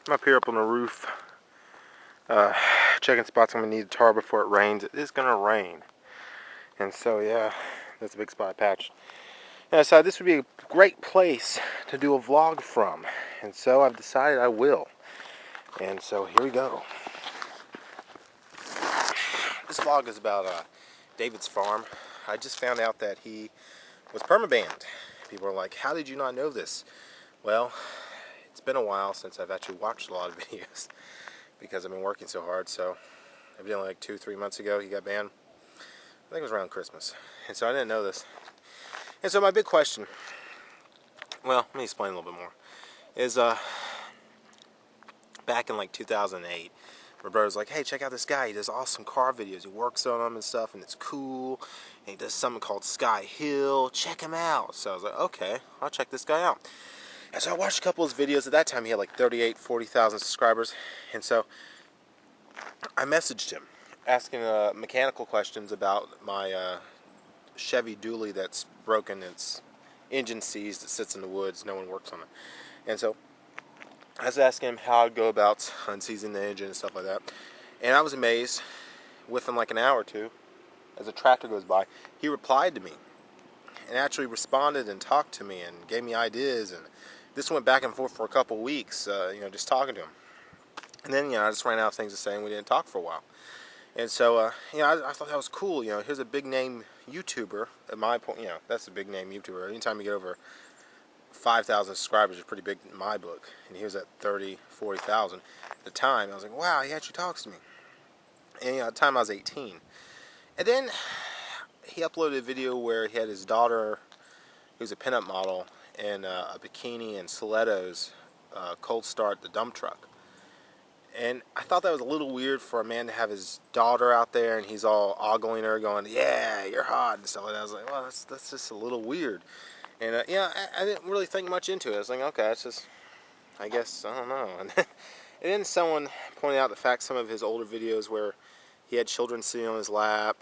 I'm up here up on the roof, checking spots I'm going to need to tar before it rains. It is going to rain. And so, yeah, that's a big spot I patched. And I decided this would be a great place to do a vlog from. And so I've decided I will. And so here we go. This vlog is about DavidsFarm. I just found out that he was permabanned. People are like, how did you not know this? Well, it's been a while since I've actually watched a lot of videos because I've been working so hard. So evidently like 2-3 months ago he got banned. I think it was around Christmas. And so I didn't know this. And so my big question, well, let me explain a little bit more, is back in like 2008, my brother was like, hey, check out this guy. He does awesome car videos. He works on them and stuff, and it's cool. And he does something called Sky Hill. Check him out. So I was like, okay, I'll check this guy out. And so I watched a couple of his videos. At that time, he had like 40,000 subscribers. And so I messaged him, asking mechanical questions about my Chevy dually that's broken. Its engine seized. It sits in the woods. No one works on it. And so I was asking him how I'd go about unseizing the engine and stuff like that. And I was amazed. Within like an hour or two, as a tractor goes by, he replied to me and actually responded and talked to me and gave me ideas. And this went back and forth for a couple weeks, just talking to him. And then, I just ran out of things to say, and we didn't talk for a while. And so, I thought that was cool. Here's a big name YouTuber. At my point, that's a big name YouTuber. Anytime you get over 5,000 subscribers is pretty big in my book. And he was at 40,000 at the time. I was like, wow, he actually talks to me. And at the time I was 18. And then he uploaded a video where he had his daughter, who was a pinup model, in a bikini and stilettos, cold start the dump truck. And I thought that was a little weird for a man to have his daughter out there and he's all ogling her going, yeah, you're hot and stuff like that. I was like, well, that's just a little weird. And I didn't really think much into it. I was like, okay, it's just, I guess, I don't know. And then someone pointed out the fact some of his older videos where he had children sitting on his lap.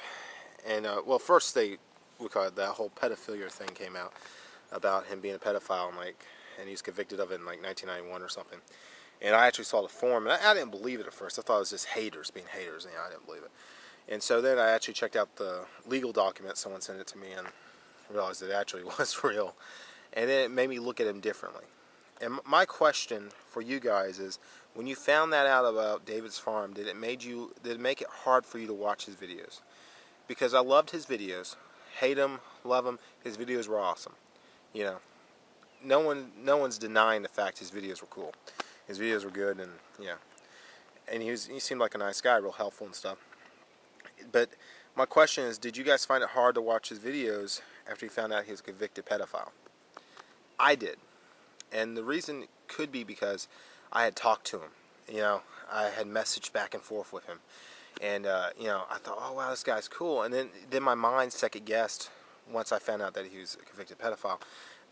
And, first we call it that whole pedophilia thing came out about him being a pedophile and he was convicted of it in like 1991 or something. And I actually saw the form, and I didn't believe it at first. I thought it was just haters being haters, and I didn't believe it. And so then I actually checked out the legal document. Someone sent it to me, and realized it actually was real. And then it made me look at him differently. And my question for you guys is, when you found that out about DavidsFarm, did it make it hard for you to watch his videos? Because I loved his videos. Hate him, love him. His videos were awesome. No one's denying the fact his videos were cool. His videos were good, and and he seemed like a nice guy, real helpful and stuff. But my question is, did you guys find it hard to watch his videos after you found out he was a convicted pedophile? I did. And the reason could be because I had talked to him. I had messaged back and forth with him. And, I thought, oh, wow, this guy's cool. And then my mind second-guessed, once I found out that he was a convicted pedophile,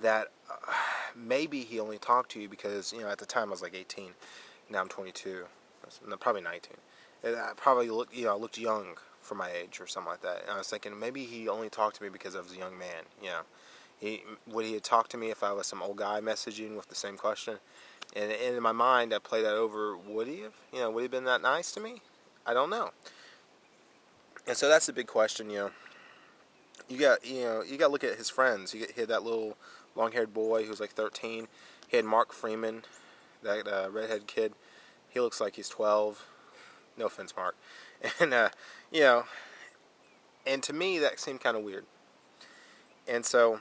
that maybe he only talked to you because, at the time I was like 18. Now I'm 22. No, probably 19. And I probably looked young for my age or something like that. And I was thinking maybe he only talked to me because I was a young man. Would he have talked to me if I was some old guy messaging with the same question? And in my mind, I played that over. Would he have? Would he have been that nice to me? I don't know. And so that's the big question. You got to look at his friends. He had that little long-haired boy who was like 13. He had Mark Freeman, that redhead kid. He looks like he's 12. No offense, Mark. And and to me that seemed kind of weird. And so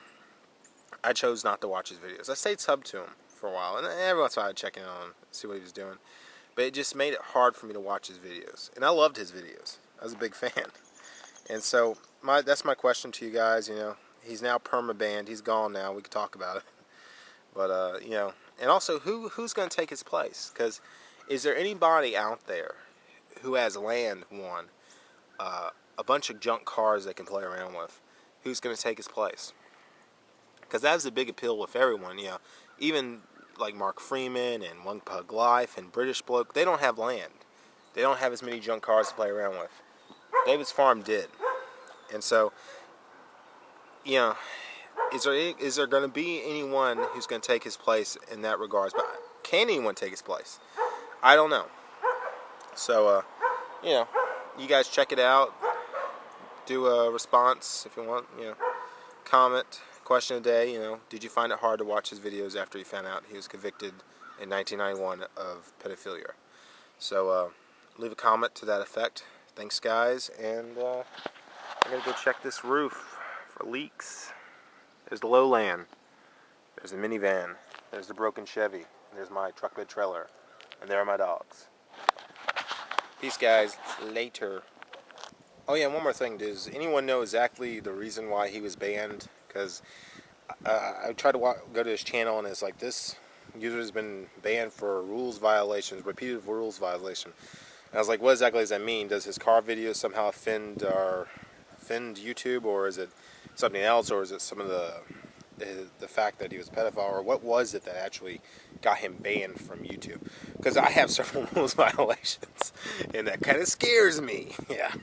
I chose not to watch his videos. I stayed sub to him for a while, and every once in a while I'd check in on him, see what he was doing. But it just made it hard for me to watch his videos. And I loved his videos. I was a big fan. And so that's my question to you guys. He's now perma-banned. He's gone now. We could talk about it. But, and also, who's going to take his place? Because is there anybody out there who has land, a bunch of junk cars they can play around with, who's going to take his place? Because that's a big appeal with everyone. Even like Mark Freeman and One Pug Life and British Bloke, they don't have land. They don't have as many junk cars to play around with. DavidsFarm did. And so, is there going to be anyone who's going to take his place in that regards? But can anyone take his place? I don't know. So, you know, you guys check it out. Do a response if you want, you know, comment, question of the day, you know, did you find it hard to watch his videos after you found out he was convicted in 1991 of pedophilia? So, leave a comment to that effect. Thanks, guys, and I'm going to go check this roof for leaks. There's the lowland. There's the minivan. There's the broken Chevy. There's my truck bed trailer. And there are my dogs. Peace, guys. Later. Oh yeah, one more thing. Does anyone know exactly the reason why he was banned? Because I tried to go to his channel, and it's like, this user has been banned for rules violations, repeated rules violation. And I was like, what exactly does that mean? Does his car videos somehow offend YouTube, or is it something else, or is it some of the fact that he was a pedophile, or what was it that actually got him banned from YouTube? Because I have several rules violations, and that kind of scares me. Yeah.